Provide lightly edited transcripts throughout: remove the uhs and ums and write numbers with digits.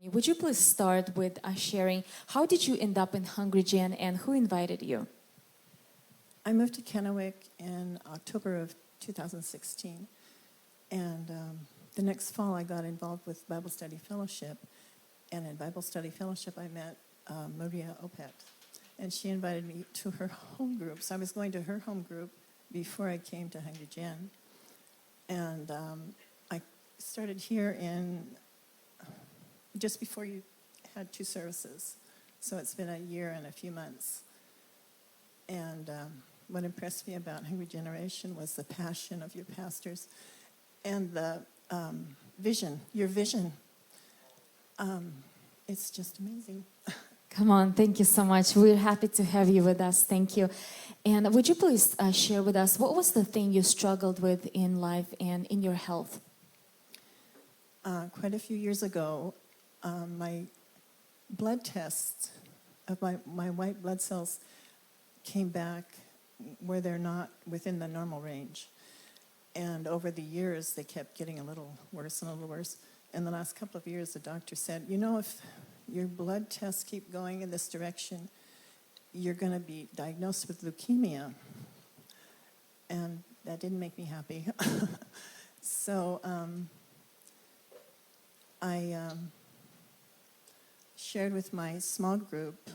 Would you please start with sharing how did you end up in HungryGen and who invited you? I moved to Kennewick in October of 2016, and the next fall I got involved with Bible Study Fellowship, and in Bible Study Fellowship I met Maria Opet, and she invited me to her home group. So I was going to her home group before I came to HungryGen, and I started here in just before you had 2 services. So it's been a year and a few months. And what impressed me about Hungry Generation was the passion of your pastors and the vision, your vision. It's just amazing. Come on, thank you so much. We're happy to have you with us. Thank you. And would you please share with us, what was the thing you struggled with in life and in your health? Quite a few years ago, my blood tests of my white blood cells came back where they're not within the normal range. And over the years, they kept getting a little worse and a little worse. In the last couple of years, the doctor said, you know, if your blood tests keep going in this direction, you're going to be diagnosed with leukemia. And that didn't make me happy. So I shared with my small group,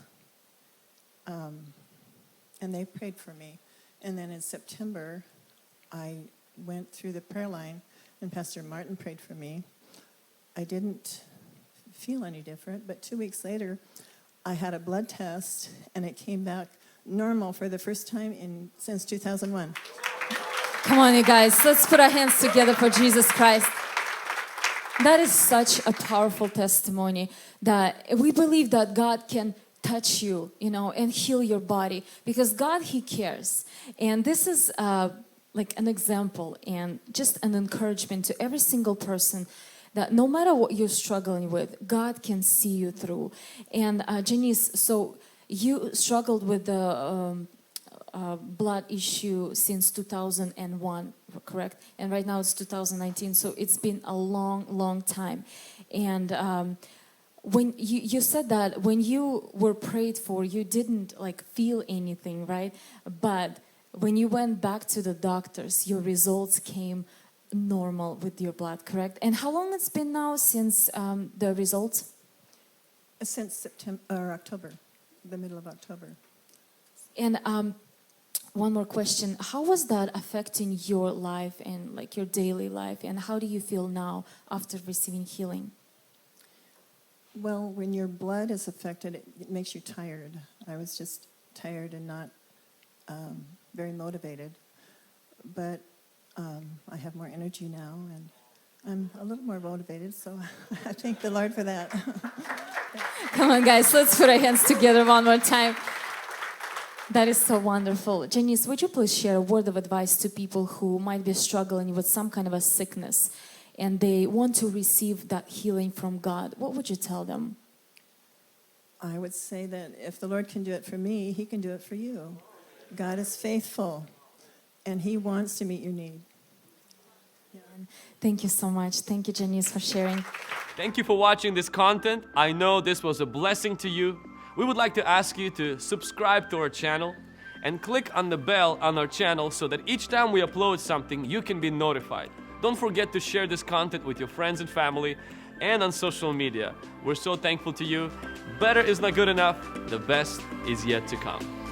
and they prayed for me. And then in September, I went through the prayer line, and Pastor Martin prayed for me. I didn't feel any different, but 2 weeks later, I had a blood test, and it came back normal for the first time since 2001. Come on, you guys, let's put our hands together for Jesus Christ. That is such a powerful testimony that we believe that God can touch you, and heal your body because God, He cares. And this is like an example and just an encouragement to every single person that no matter what you're struggling with, God can see you through. And Janice, so you struggled with the blood issue since 2001, correct? And right now it's 2019, so it's been a long, long time. And when you said that when you were prayed for, you didn't feel anything, right? But when you went back to the doctors, your results came normal with your blood, correct? And how long it's been now since the results? Since September or October, the middle of October. And one more question. How was that affecting your life and your daily life? And how do you feel now after receiving healing? Well, when your blood is affected, it makes you tired. I was just tired and not very motivated. But I have more energy now, and I'm a little more motivated, so I thank the Lord for that. Come on, guys, let's put our hands together one more time. That is so wonderful. Janice, would you please share a word of advice to people who might be struggling with some kind of a sickness and they want to receive that healing from God? What would you tell them? I would say that if the Lord can do it for me, He can do it for you. God is faithful, and He wants to meet your need. Thank you so much. Thank you, Janice, for sharing. Thank you for watching this content. I know this was a blessing to you. We would like to ask you to subscribe to our channel and click on the bell on our channel so that each time we upload something, you can be notified. Don't forget to share this content with your friends and family and on social media. We're so thankful to you. Better is not good enough. The best is yet to come.